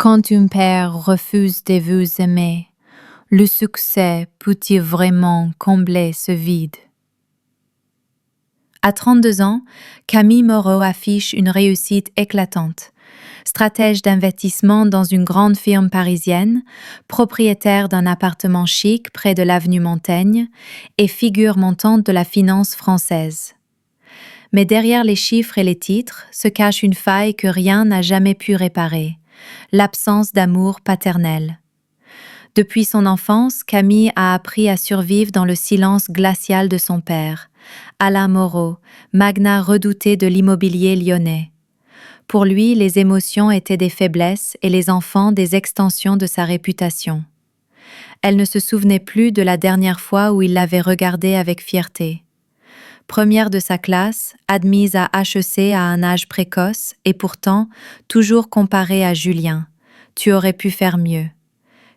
Quand un père refuse de vous aimer, le succès peut-il vraiment combler ce vide? À 32 ans, Camille Moreau affiche une réussite éclatante. Stratège d'investissement dans une grande firme parisienne, propriétaire d'un appartement chic près de l'avenue Montaigne et figure montante de la finance française. Mais derrière les chiffres et les titres se cache une faille que rien n'a jamais pu réparer, l'absence d'amour paternel. Depuis son enfance, Camille a appris à survivre dans le silence glacial de son père, Alain Moreau, magnat redouté de l'immobilier lyonnais. Pour lui, les émotions étaient des faiblesses et les enfants des extensions de sa réputation. Elle ne se souvenait plus de la dernière fois où il l'avait regardée avec fierté. Première de sa classe, admise à HEC à un âge précoce et pourtant toujours comparée à Julien. Tu aurais pu faire mieux.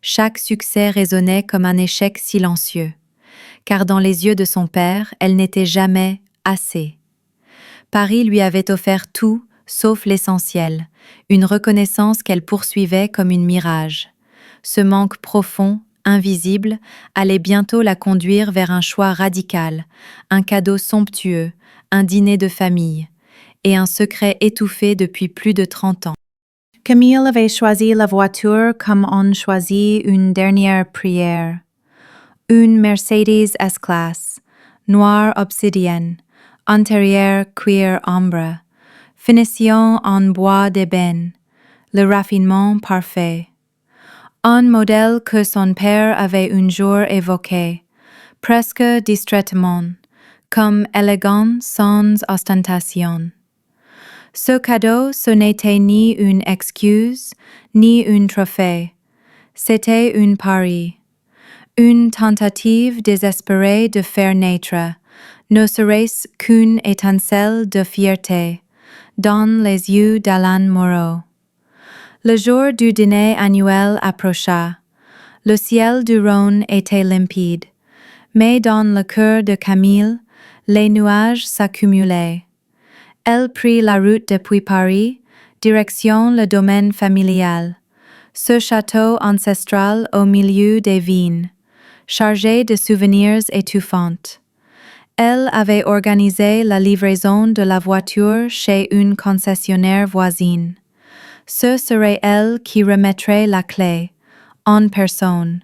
Chaque succès résonnait comme un échec silencieux, car dans les yeux de son père, elle n'était jamais assez. Paris lui avait offert tout, sauf l'essentiel, une reconnaissance qu'elle poursuivait comme une mirage. Ce manque profond, invisible, allait bientôt la conduire vers un choix radical, un cadeau somptueux, un dîner de famille, et un secret étouffé depuis plus de 30 ans. Camille avait choisi la voiture comme on choisit une dernière prière. Une Mercedes S-Class, noire obsidienne, intérieur cuir ambre, finition en bois d'ébène, le raffinement parfait. Un modèle que son père avait un jour évoqué, presque distraitement, comme élégant sans ostentation. Ce cadeau, ce n'était ni une excuse, ni un trophée. C'était un pari, une tentative désespérée de faire naître, ne serait-ce qu'une étincelle de fierté, dans les yeux d'Alain Moreau. Le jour du dîner annuel approcha. Le ciel du Rhône était limpide, mais dans le cœur de Camille, les nuages s'accumulaient. Elle prit la route depuis Paris, direction le domaine familial, ce château ancestral au milieu des vignes, chargé de souvenirs étouffants. Elle avait organisé la livraison de la voiture chez une concessionnaire voisine. Ce serait elle qui remettrait la clé, en personne.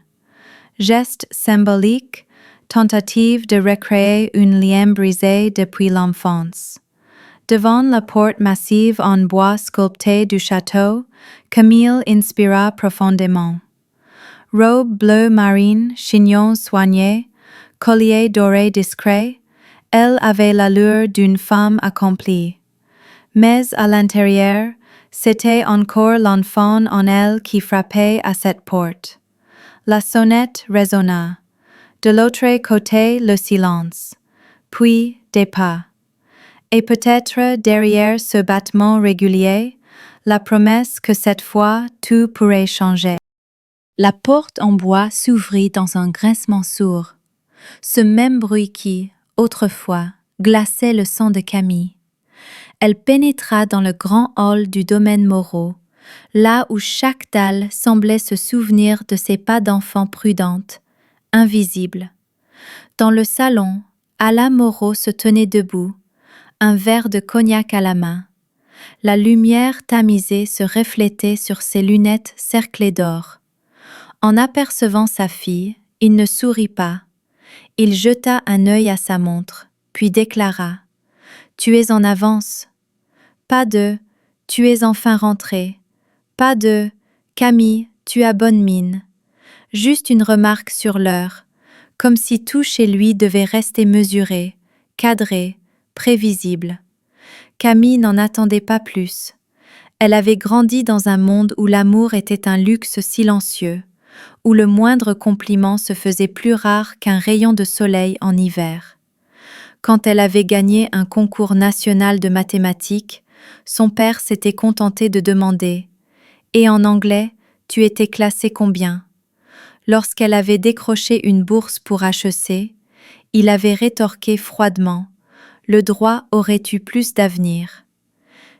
Geste symbolique, tentative de recréer un lien brisé depuis l'enfance. Devant la porte massive en bois sculpté du château, Camille inspira profondément. Robe bleu marine, chignon soigné, collier doré discret, elle avait l'allure d'une femme accomplie. Mais à l'intérieur, c'était encore l'enfant en elle qui frappait à cette porte. La sonnette résonna. De l'autre côté, le silence. Puis des pas. Et peut-être derrière ce battement régulier, la promesse que cette fois tout pourrait changer. La porte en bois s'ouvrit dans un grincement sourd. Ce même bruit qui, autrefois, glaçait le sang de Camille. Elle pénétra dans le grand hall du domaine Moreau, là où chaque dalle semblait se souvenir de ses pas d'enfant prudente, invisible. Dans le salon, Alain Moreau se tenait debout, un verre de cognac à la main. La lumière tamisée se reflétait sur ses lunettes cerclées d'or. En apercevant sa fille, il ne sourit pas. Il jeta un œil à sa montre, puis déclara « Tu es en avance ». Pas de « Tu es enfin rentrée ». Pas de « Camille, tu as bonne mine ». Juste une remarque sur l'heure, comme si tout chez lui devait rester mesuré, cadré, prévisible. Camille n'en attendait pas plus. Elle avait grandi dans un monde où l'amour était un luxe silencieux, où le moindre compliment se faisait plus rare qu'un rayon de soleil en hiver. Quand elle avait gagné un concours national de mathématiques, son père s'était contenté de demander « Et en anglais, tu étais classée combien ?» Lorsqu'elle avait décroché une bourse pour HEC, il avait rétorqué froidement « Le droit aurait eu plus d'avenir ».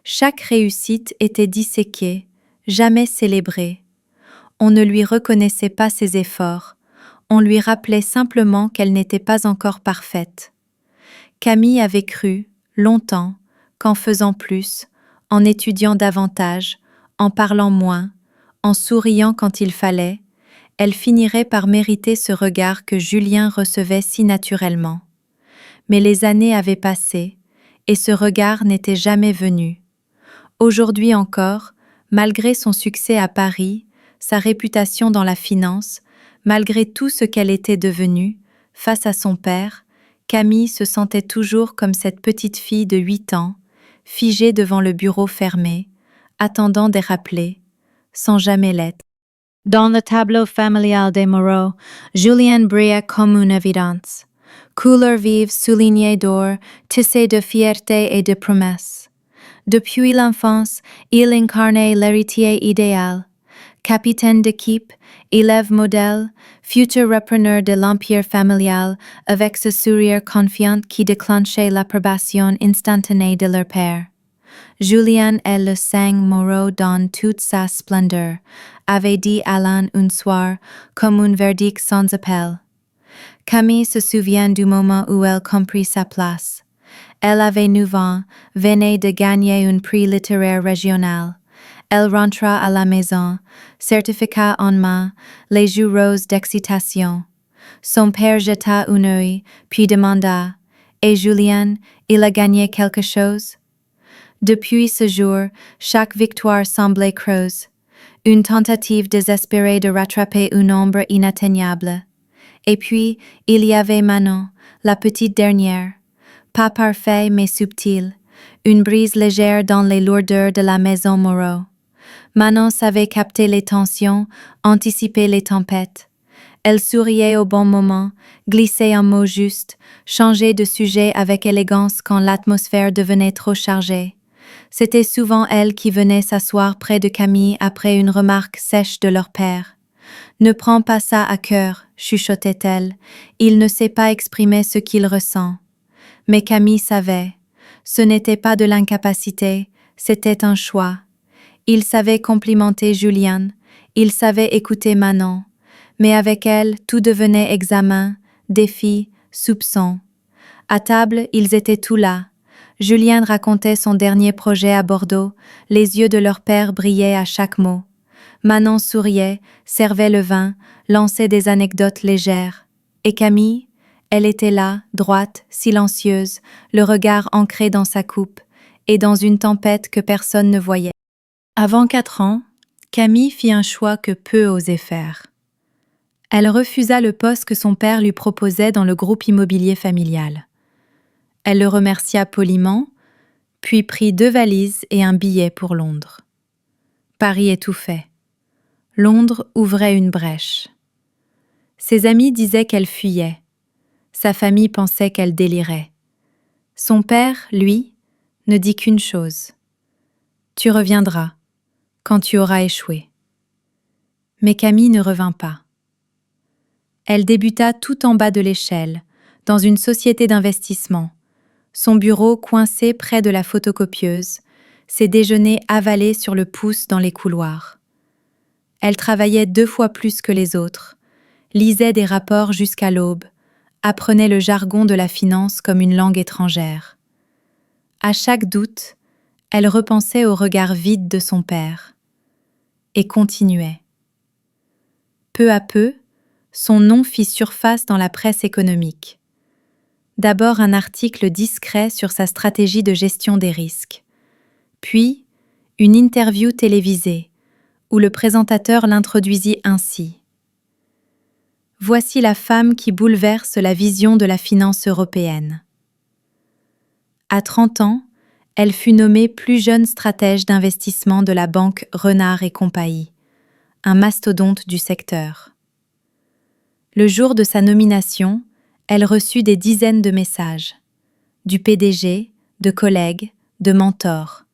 Chaque réussite était disséquée, jamais célébrée. On ne lui reconnaissait pas ses efforts, on lui rappelait simplement qu'elle n'était pas encore parfaite. Camille avait cru, longtemps, qu'en faisant plus, en étudiant davantage, en parlant moins, en souriant quand il fallait, elle finirait par mériter ce regard que Julien recevait si naturellement. Mais les années avaient passé, et ce regard n'était jamais venu. Aujourd'hui encore, malgré son succès à Paris, sa réputation dans la finance, malgré tout ce qu'elle était devenue, face à son père, Camille se sentait toujours comme cette petite fille de 8 ans, figée devant le bureau fermé, attendant des rappelés, sans jamais l'être. Dans le tableau familial des Moreau, Julien brillait comme une évidence. Couleurs vives soulignées d'or, tissées de fierté et de promesses. Depuis l'enfance, il incarnait l'héritier idéal. Capitaine d'équipe, élève modèle, futur repreneur de l'empire familial, avec ce sourire confiant qui déclenchait l'approbation instantanée de leur père. Julien et le sang Moreau dans toute sa splendeur, avait dit Alain un soir, comme un verdict sans appel. Camille se souvient du moment où elle comprit sa place. Elle avait 9 ans, venait de gagner un prix littéraire régional. Elle rentra à la maison, certificat en main, les joues roses d'excitation. Son père jeta un œil, puis demanda « Et Julien, il a gagné quelque chose ?» Depuis ce jour, chaque victoire semblait creuse, une tentative désespérée de rattraper une ombre inatteignable. Et puis, il y avait Manon, la petite dernière. Pas parfait mais subtil, une brise légère dans les lourdeurs de la maison Moreau. Manon savait capter les tensions, anticiper les tempêtes. Elle souriait au bon moment, glissait un mot juste, changeait de sujet avec élégance quand l'atmosphère devenait trop chargée. C'était souvent elle qui venait s'asseoir près de Camille après une remarque sèche de leur père. « Ne prends pas ça à cœur », chuchotait-elle, « il ne sait pas exprimer ce qu'il ressent. » Mais Camille savait. Ce n'était pas de l'incapacité, c'était un choix. Il savait complimenter Julien, il savait écouter Manon, mais avec elle, tout devenait examen, défi, soupçon. À table, ils étaient tous là. Julien racontait son dernier projet à Bordeaux, les yeux de leur père brillaient à chaque mot. Manon souriait, servait le vin, lançait des anecdotes légères. Et Camille? Elle était là, droite, silencieuse, le regard ancré dans sa coupe, et dans une tempête que personne ne voyait. Avant 4 ans, Camille fit un choix que peu osaient faire. Elle refusa le poste que son père lui proposait dans le groupe immobilier familial. Elle le remercia poliment, puis prit 2 valises et un billet pour Londres. Paris étouffait. Londres ouvrait une brèche. Ses amis disaient qu'elle fuyait. Sa famille pensait qu'elle délirait. Son père, lui, ne dit qu'une chose. « Tu reviendras, quand tu auras échoué. » Mais Camille ne revint pas. Elle débuta tout en bas de l'échelle, dans une société d'investissement, son bureau coincé près de la photocopieuse, ses déjeuners avalés sur le pouce dans les couloirs. Elle travaillait 2 fois plus que les autres, lisait des rapports jusqu'à l'aube, apprenait le jargon de la finance comme une langue étrangère. À chaque doute, elle repensait au regard vide de son père. Et continuait. Peu à peu, son nom fit surface dans la presse économique. D'abord un article discret sur sa stratégie de gestion des risques. Puis, une interview télévisée, où le présentateur l'introduisit ainsi. Voici la femme qui bouleverse la vision de la finance européenne. À 30 ans, elle fut nommée plus jeune stratège d'investissement de la banque Renard et Compagnie, un mastodonte du secteur. Le jour de sa nomination, elle reçut des dizaines de messages, du PDG, de collègues, de mentors,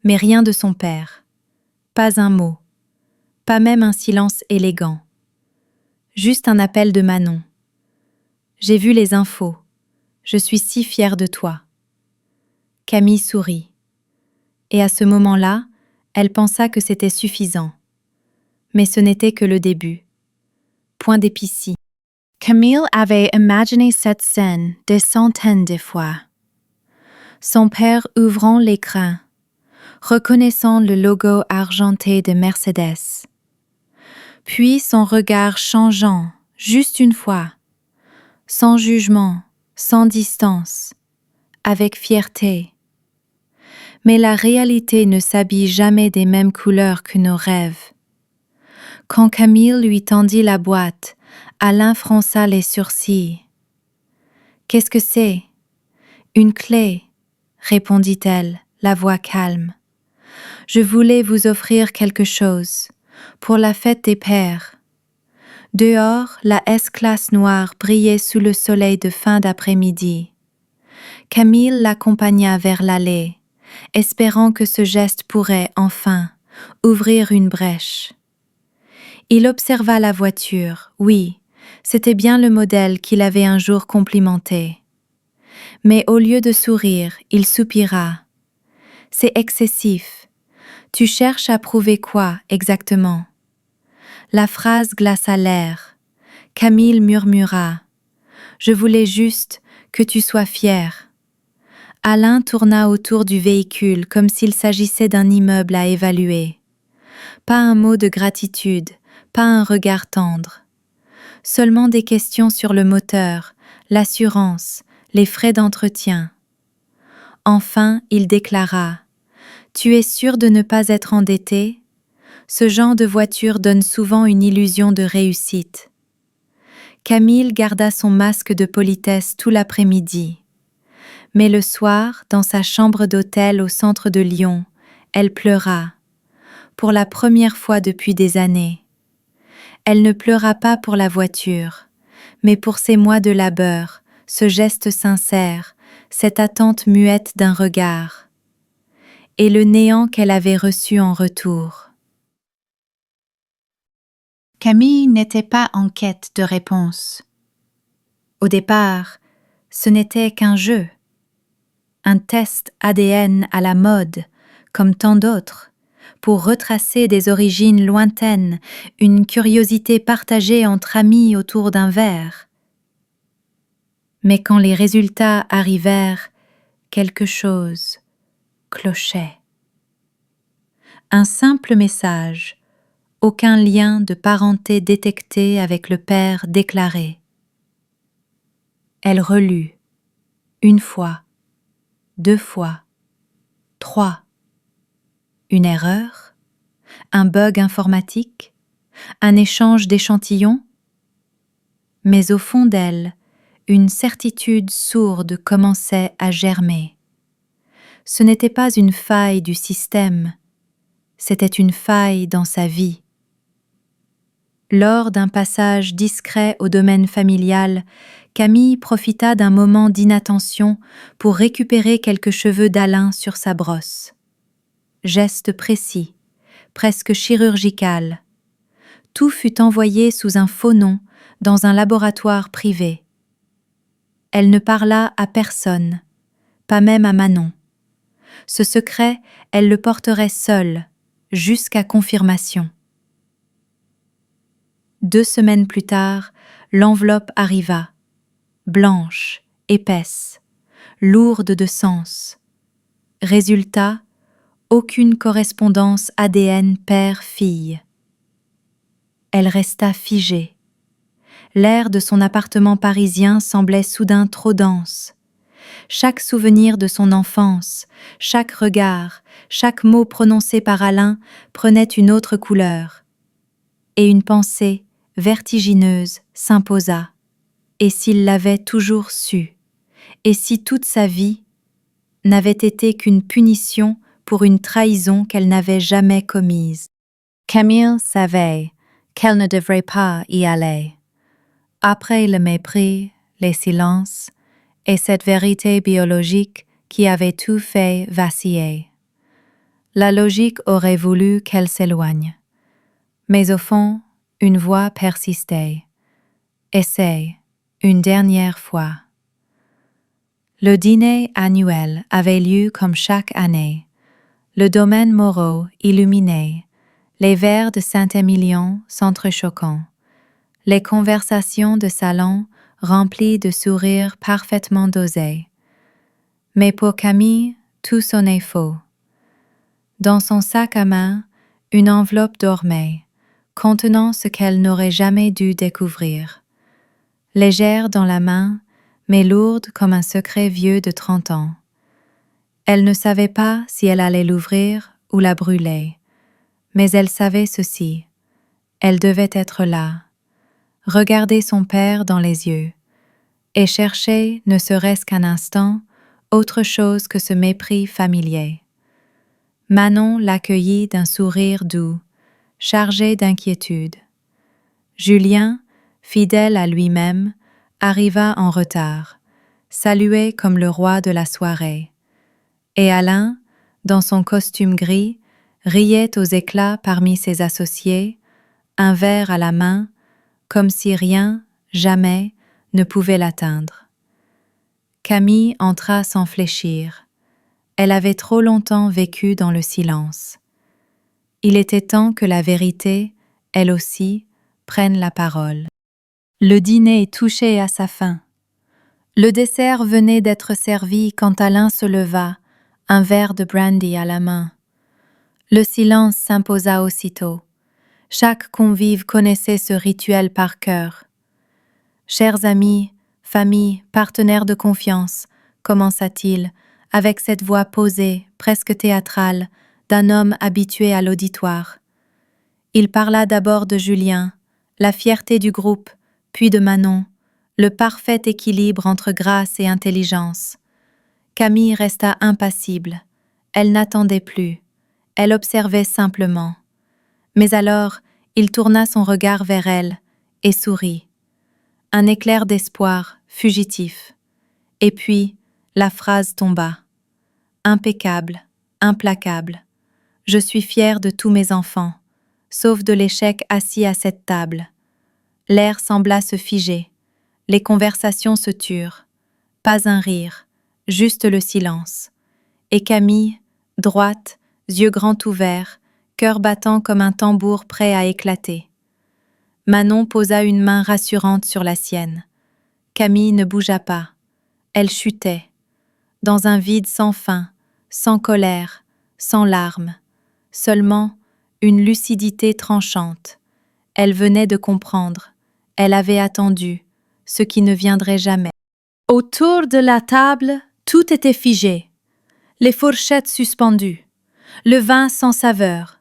mais rien de son père, pas un mot, pas même un silence élégant. Juste un appel de Manon. « J'ai vu les infos. Je suis si fière de toi. » Camille sourit. Et à ce moment-là, Elle pensa que c'était suffisant. Mais ce n'était que le début. Point d'épicie. Camille avait imaginé cette scène des centaines de fois. Son père ouvrant l'écran, reconnaissant le logo argenté de Mercedes. Puis son regard changeant, juste une fois, sans jugement, sans distance, avec fierté. Mais la réalité ne s'habille jamais des mêmes couleurs que nos rêves. Quand Camille lui tendit la boîte, Alain fronça les sourcils. « Qu'est-ce que c'est ? » »« Une clé, » répondit-elle, la voix calme. « Je voulais vous offrir quelque chose, pour la fête des pères. » Dehors, la S-Classe noire brillait sous le soleil de fin d'après-midi. Camille l'accompagna vers l'allée, espérant que ce geste pourrait, enfin, ouvrir une brèche. Il observa la voiture, oui, c'était bien le modèle qu'il avait un jour complimenté. Mais au lieu de sourire, il soupira. « C'est excessif. Tu cherches à prouver quoi, exactement ?» La phrase glaça l'air. Camille murmura. « Je voulais juste que tu sois fier. » Alain tourna autour du véhicule comme s'il s'agissait d'un immeuble à évaluer. Pas un mot de gratitude, pas un regard tendre. Seulement des questions sur le moteur, l'assurance, les frais d'entretien. Enfin, il déclara « Tu es sûr de ne pas être endetté ? Ce genre de voiture donne souvent une illusion de réussite. » Camille garda son masque de politesse tout l'après-midi. Mais le soir, dans sa chambre d'hôtel au centre de Lyon, elle pleura. Pour la première fois depuis des années. Elle ne pleura pas pour la voiture, mais pour ces mois de labeur, ce geste sincère, cette attente muette d'un regard. Et le néant qu'elle avait reçu en retour. Camille n'était pas en quête de réponse. Au départ, ce n'était qu'un jeu. Un test ADN à la mode, comme tant d'autres, pour retracer des origines lointaines, une curiosité partagée entre amis autour d'un verre. Mais quand les résultats arrivèrent, quelque chose clochait. Un simple message, aucun lien de parenté détecté avec le père déclaré. Elle relut, une fois, 2 fois, 3. Une erreur? Un bug informatique? Un échange d'échantillons? Mais au fond d'elle, une certitude sourde commençait à germer. Ce n'était pas une faille du système, c'était une faille dans sa vie. Lors d'un passage discret au domaine familial, Camille profita d'un moment d'inattention pour récupérer quelques cheveux d'Alain sur sa brosse. Geste précis, presque chirurgical. Tout fut envoyé sous un faux nom dans un laboratoire privé. Elle ne parla à personne, pas même à Manon. Ce secret, elle le porterait seule, jusqu'à confirmation. 2 semaines plus tard, l'enveloppe arriva, blanche, épaisse, lourde de sens. Résultat, aucune correspondance ADN père-fille. Elle resta figée. L'air de son appartement parisien semblait soudain trop dense. Chaque souvenir de son enfance, chaque regard, chaque mot prononcé par Alain prenait une autre couleur. Et une pensée, vertigineuse, s'imposa. Et s'il l'avait toujours su? Et si toute sa vie n'avait été qu'une punition pour une trahison qu'elle n'avait jamais commise? Camille savait qu'elle ne devrait pas y aller. Après le mépris, les silences et cette vérité biologique qui avait tout fait vaciller. La logique aurait voulu qu'elle s'éloigne. Mais au fond, une voix persistait. Essaye, une dernière fois. Le dîner annuel avait lieu comme chaque année. Le domaine Moreau illuminé, les vers de Saint-Émilion s'entrechoquant, les conversations de salon remplies de sourires parfaitement dosés. Mais pour Camille, tout sonnait faux. Dans son sac à main, une enveloppe dormait, contenant ce qu'elle n'aurait jamais dû découvrir. Légère dans la main, mais lourde comme un secret vieux de 30 ans. Elle ne savait pas si elle allait l'ouvrir ou la brûler, mais elle savait ceci. Elle devait être là, regarder son père dans les yeux, et chercher, ne serait-ce qu'un instant, autre chose que ce mépris familier. Manon l'accueillit d'un sourire doux, chargé d'inquiétude. Julien, fidèle à lui-même, arriva en retard, salué comme le roi de la soirée. Et Alain, dans son costume gris, riait aux éclats parmi ses associés, un verre à la main, comme si rien, jamais, ne pouvait l'atteindre. Camille entra sans fléchir. Elle avait trop longtemps vécu dans le silence. Il était temps que la vérité, elle aussi, prenne la parole. Le dîner touchait à sa fin. Le dessert venait d'être servi quand Alain se leva, un verre de brandy à la main. Le silence s'imposa aussitôt. Chaque convive connaissait ce rituel par cœur. « Chers amis, famille, partenaires de confiance, commença-t-il, avec cette voix posée, presque théâtrale, d'un homme habitué à l'auditoire. Il parla d'abord de Julien, la fierté du groupe, puis de Manon, le parfait équilibre entre grâce et intelligence. Camille resta impassible. Elle n'attendait plus. Elle observait simplement. Mais alors, il tourna son regard vers elle et sourit. Un éclair d'espoir, fugitif. Et puis, la phrase tomba. Impeccable, implacable. Je suis fière de tous mes enfants, sauf de l'échec assis à cette table. L'air sembla se figer. Les conversations se turent. Pas un rire, juste le silence. Et Camille, droite, yeux grands ouverts, cœur battant comme un tambour prêt à éclater. Manon posa une main rassurante sur la sienne. Camille ne bougea pas. Elle chutait. Dans un vide sans fin, sans colère, sans larmes. Seulement une lucidité tranchante. Elle venait de comprendre. Elle avait attendu, ce qui ne viendrait jamais. Autour de la table, tout était figé. Les fourchettes suspendues, le vin sans saveur,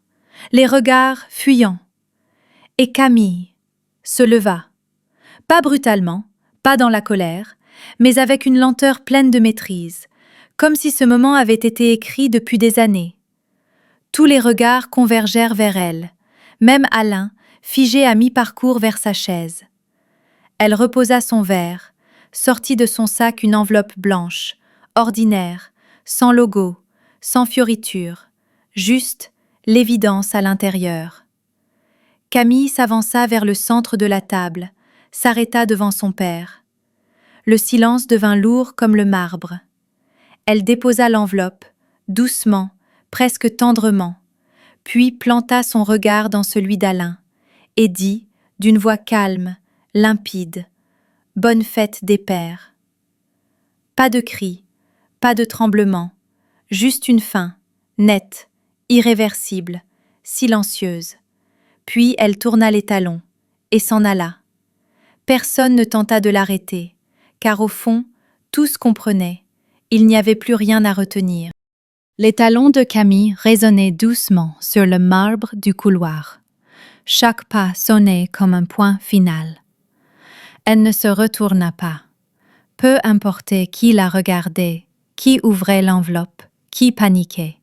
les regards fuyants. Et Camille se leva, pas brutalement, pas dans la colère, mais avec une lenteur pleine de maîtrise, comme si ce moment avait été écrit depuis des années. Tous les regards convergèrent vers elle, même Alain, figé à mi-parcours vers sa chaise. Elle reposa son verre, sortit de son sac une enveloppe blanche, ordinaire, sans logo, sans fioriture, juste l'évidence à l'intérieur. Camille s'avança vers le centre de la table, s'arrêta devant son père. Le silence devint lourd comme le marbre. Elle déposa l'enveloppe, doucement, presque tendrement, puis planta son regard dans celui d'Alain, et dit, d'une voix calme, limpide, « Bonne fête des pères ». Pas de cri, pas de tremblement, juste une fin, nette, irréversible, silencieuse. Puis elle tourna les talons et s'en alla. Personne ne tenta de l'arrêter, car au fond, tous comprenaient, il n'y avait plus rien à retenir. Les talons de Camille résonnaient doucement sur le marbre du couloir. Chaque pas sonnait comme un point final. Elle ne se retourna pas. Peu importait qui la regardait, qui ouvrait l'enveloppe, qui paniquait.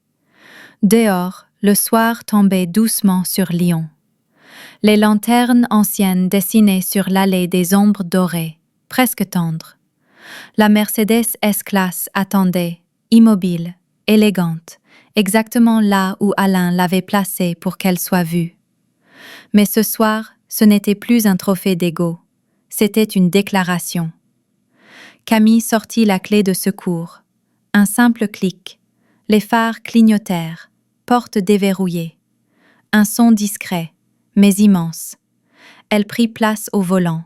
Dehors, le soir tombait doucement sur Lyon. Les lanternes anciennes dessinaient sur l'allée des ombres dorées, presque tendres. La Mercedes S-Classe attendait, immobile, élégante, exactement là où Alain l'avait placée pour qu'elle soit vue. Mais ce soir, ce n'était plus un trophée d'ego, c'était une déclaration. Camille sortit la clé de secours. Un simple clic. Les phares clignotèrent, porte déverrouillée. Un son discret, mais immense. Elle prit place au volant.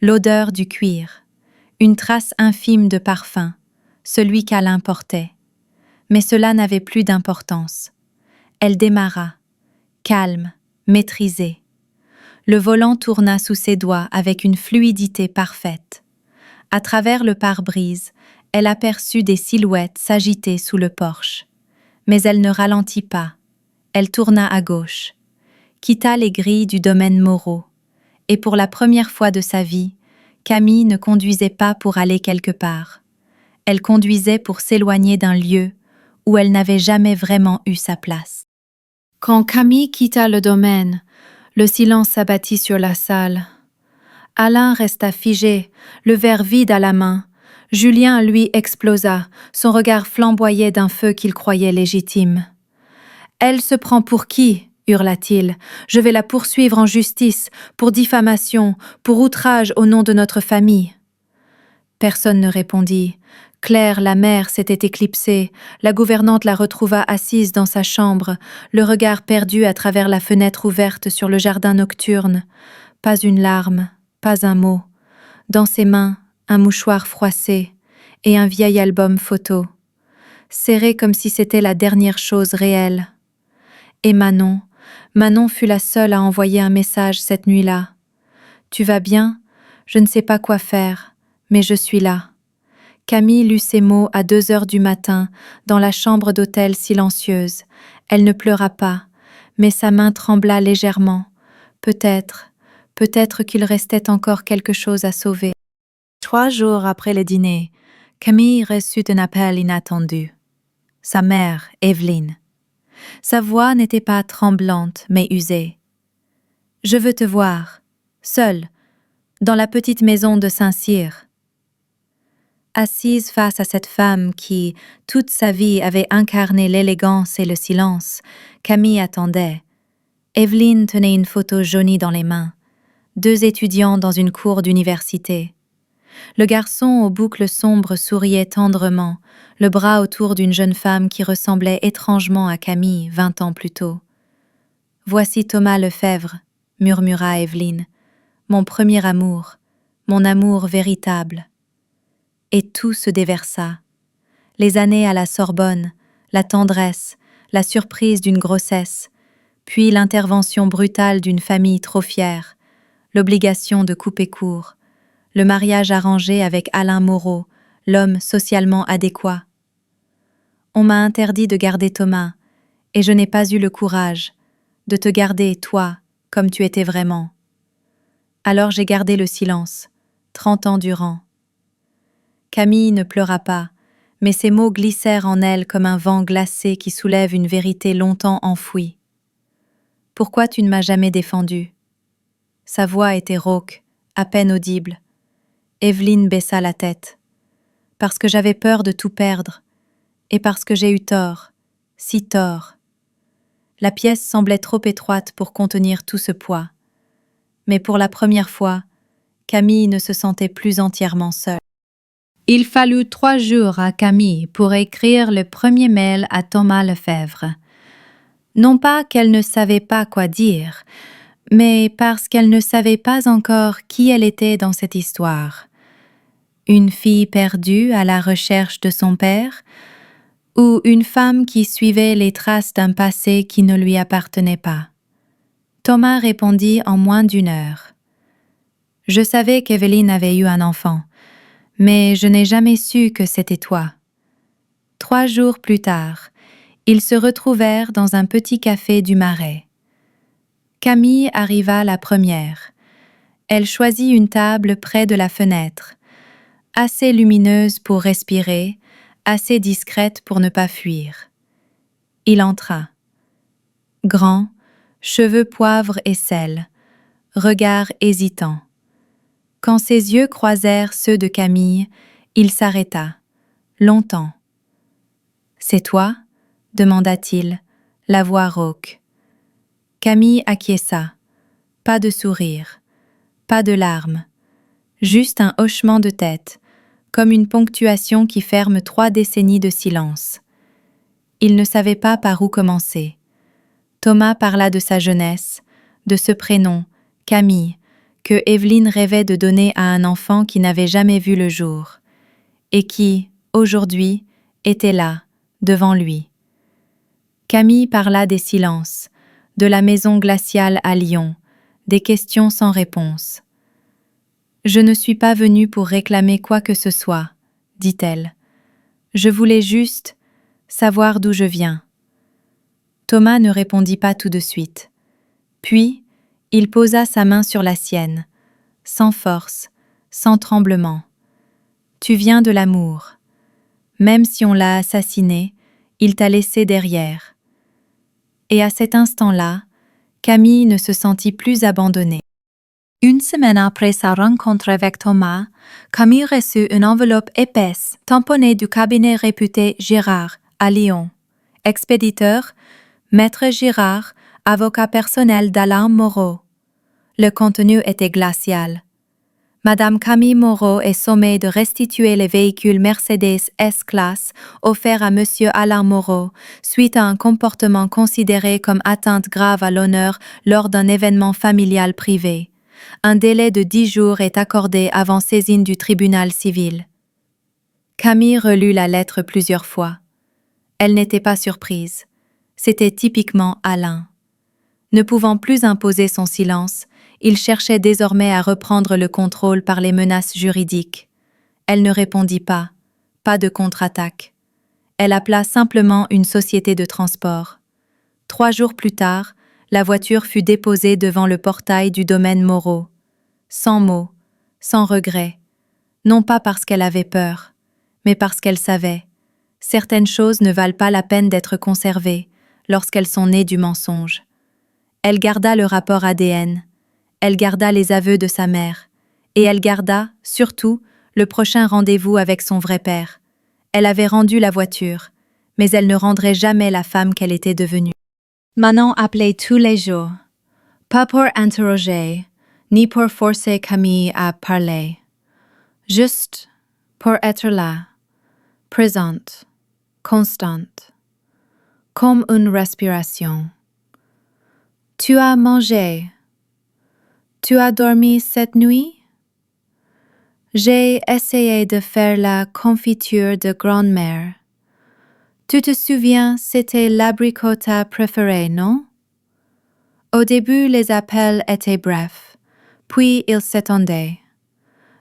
L'odeur du cuir. Une trace infime de parfum, celui qu'Alain portait. Mais cela n'avait plus d'importance. Elle démarra, calme, maîtrisée. Le volant tourna sous ses doigts avec une fluidité parfaite. À travers le pare-brise, elle aperçut des silhouettes s'agiter sous le porche. Mais elle ne ralentit pas. Elle tourna à gauche, quitta les grilles du domaine Moreau. Et pour la première fois de sa vie, Camille ne conduisait pas pour aller quelque part. Elle conduisait pour s'éloigner d'un lieu où elle n'avait jamais vraiment eu sa place. Quand Camille quitta le domaine, le silence s'abattit sur la salle. Alain resta figé, le verre vide à la main. Julien, lui, explosa, son regard flamboyait d'un feu qu'il croyait légitime. « Elle se prend pour qui ?» hurla-t-il. « Je vais la poursuivre en justice, pour diffamation, pour outrage au nom de notre famille. » Personne ne répondit. Claire, la mère, s'était éclipsée. La gouvernante la retrouva assise dans sa chambre, le regard perdu à travers la fenêtre ouverte sur le jardin nocturne. Pas une larme, pas un mot. Dans ses mains, un mouchoir froissé et un vieil album photo, serré comme si c'était la dernière chose réelle. Et Manon fut la seule à envoyer un message cette nuit-là. « Tu vas bien ? Je ne sais pas quoi faire, mais je suis là. » Camille lut ces mots à 2 heures du matin, dans la chambre d'hôtel silencieuse. Elle ne pleura pas, mais sa main trembla légèrement. Peut-être qu'il restait encore quelque chose à sauver. 3 jours après le dîner, Camille reçut un appel inattendu. Sa mère, Evelyne. Sa voix n'était pas tremblante, mais usée. « Je veux te voir, seule, dans la petite maison de Saint-Cyr. » Assise face à cette femme qui, toute sa vie, avait incarné l'élégance et le silence, Camille attendait. Evelyne tenait une photo jaunie dans les mains. 2 étudiants dans une cour d'université. Le garçon aux boucles sombres souriait tendrement, le bras autour d'une jeune femme qui ressemblait étrangement à Camille 20 ans plus tôt. « Voici Thomas Lefèvre, » murmura Evelyne. « Mon premier amour, mon amour véritable. » Et tout se déversa. Les années à la Sorbonne, la tendresse, la surprise d'une grossesse, puis l'intervention brutale d'une famille trop fière, l'obligation de couper court, le mariage arrangé avec Alain Moreau, l'homme socialement adéquat. On m'a interdit de garder Thomas, et je n'ai pas eu le courage de te garder, toi, comme tu étais vraiment. Alors j'ai gardé le silence, 30 ans durant. Camille ne pleura pas, mais ses mots glissèrent en elle comme un vent glacé qui soulève une vérité longtemps enfouie. « Pourquoi tu ne m'as jamais défendue ?» Sa voix était rauque, à peine audible. Evelyne baissa la tête. « Parce que j'avais peur de tout perdre, et parce que j'ai eu tort, si tort. » La pièce semblait trop étroite pour contenir tout ce poids. Mais pour la première fois, Camille ne se sentait plus entièrement seule. Il fallut 3 jours à Camille pour écrire le premier mail à Thomas Lefèvre. Non pas qu'elle ne savait pas quoi dire, mais parce qu'elle ne savait pas encore qui elle était dans cette histoire. Une fille perdue à la recherche de son père, ou une femme qui suivait les traces d'un passé qui ne lui appartenait pas. Thomas répondit en moins d'1 heure. « Je savais qu'Evelyne avait eu un enfant, mais je n'ai jamais su que c'était toi. » 3 jours plus tard, ils se retrouvèrent dans un petit café du Marais. Camille arriva la première. Elle choisit une table près de la fenêtre, assez lumineuse pour respirer, assez discrète pour ne pas fuir. Il entra. Grand, cheveux poivre et sel, regard hésitant. Quand ses yeux croisèrent ceux de Camille, il s'arrêta, longtemps. « C'est toi ?» demanda-t-il, la voix rauque. Camille acquiesça. Pas de sourire, pas de larmes, juste un hochement de tête, comme une ponctuation qui ferme 3 décennies de silence. Il ne savait pas par où commencer. Thomas parla de sa jeunesse, de ce prénom, Camille, que Evelyne rêvait de donner à un enfant qui n'avait jamais vu le jour, et qui, aujourd'hui, était là, devant lui. Camille parla des silences, de la maison glaciale à Lyon, des questions sans réponse. « Je ne suis pas venue pour réclamer quoi que ce soit, » dit-elle. « Je voulais juste savoir d'où je viens. » Thomas ne répondit pas tout de suite. Puis, il posa sa main sur la sienne, sans force, sans tremblement. « Tu viens de l'amour. Même si on l'a assassiné, il t'a laissé derrière. » Et à cet instant-là, Camille ne se sentit plus abandonnée. Une semaine après sa rencontre avec Thomas, Camille reçut une enveloppe épaisse, tamponnée du cabinet réputé Girard, à Lyon. Expéditeur, Maître Girard, avocat personnel d'Alain Moreau. Le contenu était glacial. Madame Camille Moreau est sommée de restituer les véhicules Mercedes S-Class offerts à Monsieur Alain Moreau suite à un comportement considéré comme atteinte grave à l'honneur lors d'un événement familial privé. Un délai de 10 jours est accordé avant saisine du tribunal civil. Camille relut la lettre plusieurs fois. Elle n'était pas surprise. C'était typiquement Alain. Ne pouvant plus imposer son silence, il cherchait désormais à reprendre le contrôle par les menaces juridiques. Elle ne répondit pas, pas de contre-attaque. Elle appela simplement une société de transport. 3 jours plus tard, la voiture fut déposée devant le portail du domaine Moreau. Sans mots, sans regret. Non pas parce qu'elle avait peur, mais parce qu'elle savait. Certaines choses ne valent pas la peine d'être conservées lorsqu'elles sont nées du mensonge. Elle garda le rapport ADN. Elle garda les aveux de sa mère. Et elle garda, surtout, le prochain rendez-vous avec son vrai père. Elle avait rendu la voiture, mais elle ne rendrait jamais la femme qu'elle était devenue. Manon appelait tous les jours, pas pour interroger, ni pour forcer Camille à parler, juste pour être là, présente, constante, comme une respiration. Tu as mangé? Tu as dormi cette nuit? J'ai essayé de faire la confiture de grand-mère. Tu te souviens, c'était l'abricota préférée, non? Au début, les appels étaient brefs, puis ils s'étendaient.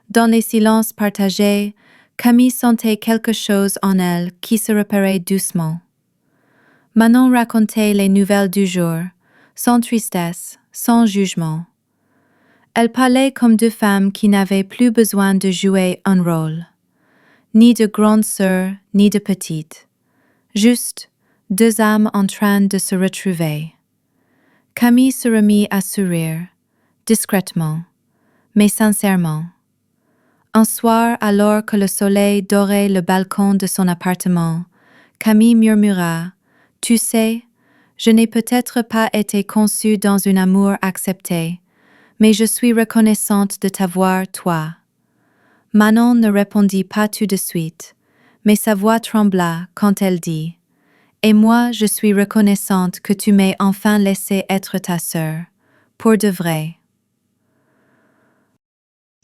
Dans les silences partagés, Camille sentait quelque chose en elle qui se repérait doucement. Manon racontait les nouvelles du jour, sans tristesse, sans jugement. Elle parlait comme deux femmes qui n'avaient plus besoin de jouer un rôle, ni de grande sœur, ni de petite, juste deux âmes en train de se retrouver. Camille se remit à sourire, discrètement, mais sincèrement. Un soir, alors que le soleil dorait le balcon de son appartement, Camille murmura « Tu sais, je n'ai peut-être pas été conçue dans un amour accepté, mais je suis reconnaissante de t'avoir, toi. » Manon ne répondit pas tout de suite, mais sa voix trembla quand elle dit « Et moi, je suis reconnaissante que tu m'aies enfin laissé être ta sœur, pour de vrai. »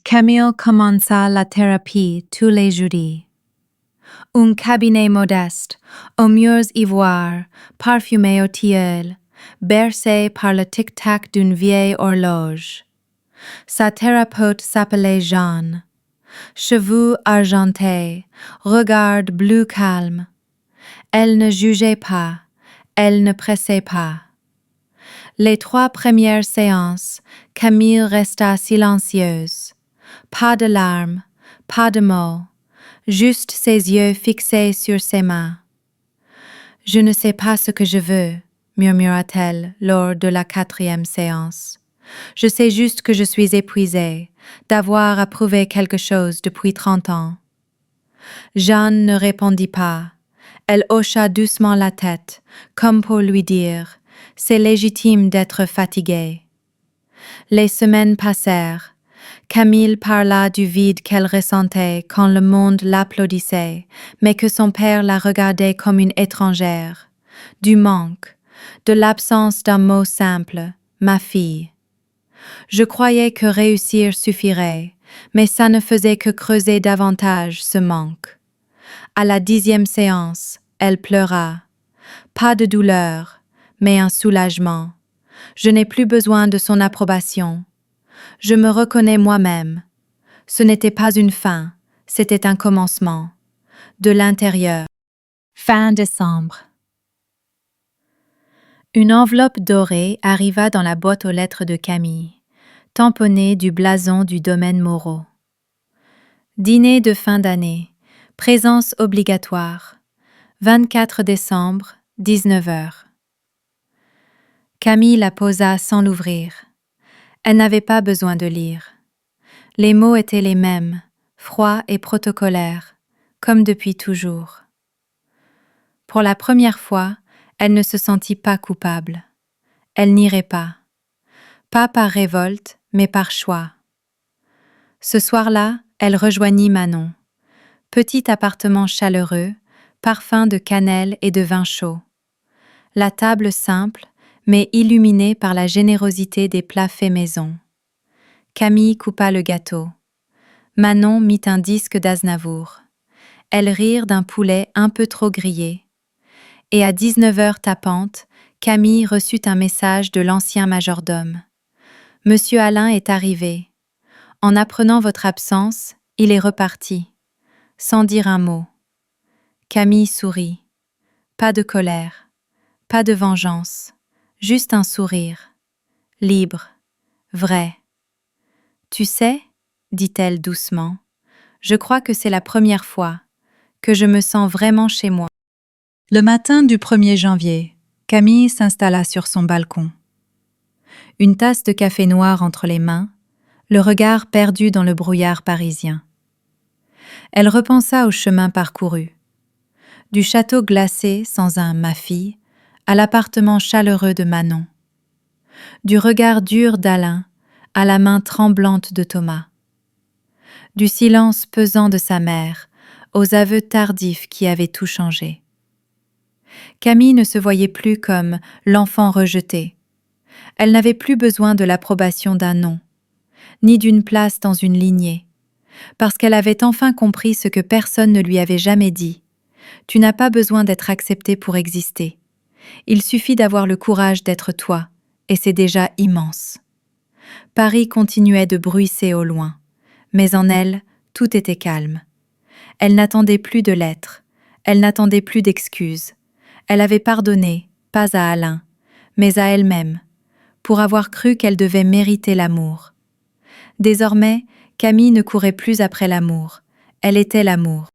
Camille commença la thérapie tous les jeudis. Un cabinet modeste, aux murs ivoire, parfumé au tilleul, bercé par le tic-tac d'une vieille horloge. Sa thérapeute s'appelait Jeanne. Cheveux argentés, regard bleu calme. Elle ne jugeait pas, elle ne pressait pas. Les 3 premières séances, Camille resta silencieuse. Pas de larmes, pas de mots, juste ses yeux fixés sur ses mains. « Je ne sais pas ce que je veux », murmura-t-elle lors de la 4e séance. « Je sais juste que je suis épuisée, d'avoir à prouver quelque chose depuis 30 ans. » Jeanne ne répondit pas. Elle hocha doucement la tête, comme pour lui dire « C'est légitime d'être fatiguée. » Les semaines passèrent. Camille parla du vide qu'elle ressentait quand le monde l'applaudissait, mais que son père la regardait comme une étrangère, du manque, de l'absence d'un mot simple, ma fille. Je croyais que réussir suffirait, mais ça ne faisait que creuser davantage ce manque. À la 10e séance, elle pleura. Pas de douleur, mais un soulagement. Je n'ai plus besoin de son approbation. Je me reconnais moi-même. Ce n'était pas une fin, c'était un commencement. De l'intérieur. Fin décembre. Une enveloppe dorée arriva dans la boîte aux lettres de Camille, tamponnée du blason du domaine Moreau. Dîner de fin d'année. Présence obligatoire. 24 décembre, 19h. Camille la posa sans l'ouvrir. Elle n'avait pas besoin de lire. Les mots étaient les mêmes, froids et protocolaires, comme depuis toujours. Pour la première fois, elle ne se sentit pas coupable. Elle n'irait pas. Pas par révolte, mais par choix. Ce soir-là, elle rejoignit Manon. Petit appartement chaleureux, parfum de cannelle et de vin chaud. La table simple, mais illuminée par la générosité des plats faits maison. Camille coupa le gâteau. Manon mit un disque d'Aznavour. Elles rirent d'un poulet un peu trop grillé. Et à 19h tapantes, Camille reçut un message de l'ancien majordome. « Monsieur Alain est arrivé. En apprenant votre absence, il est reparti. » Sans dire un mot. Camille sourit. Pas de colère, pas de vengeance, juste un sourire. Libre, vrai. « Tu sais, dit-elle doucement, je crois que c'est la première fois que je me sens vraiment chez moi. » Le matin du 1er janvier, Camille s'installa sur son balcon. Une tasse de café noir entre les mains, le regard perdu dans le brouillard parisien. Elle repensa au chemin parcouru. Du château glacé sans un « ma fille » à l'appartement chaleureux de Manon. Du regard dur d'Alain à la main tremblante de Thomas. Du silence pesant de sa mère aux aveux tardifs qui avaient tout changé. Camille ne se voyait plus comme l'enfant rejeté. Elle n'avait plus besoin de l'approbation d'un nom, ni d'une place dans une lignée, parce qu'elle avait enfin compris ce que personne ne lui avait jamais dit. Tu n'as pas besoin d'être accepté pour exister. Il suffit d'avoir le courage d'être toi, et c'est déjà immense. Paris continuait de bruisser au loin, mais en elle, tout était calme. Elle n'attendait plus de lettres, elle n'attendait plus d'excuses. Elle avait pardonné, pas à Alain, mais à elle-même, pour avoir cru qu'elle devait mériter l'amour. Désormais, Camille ne courait plus après l'amour, elle était l'amour.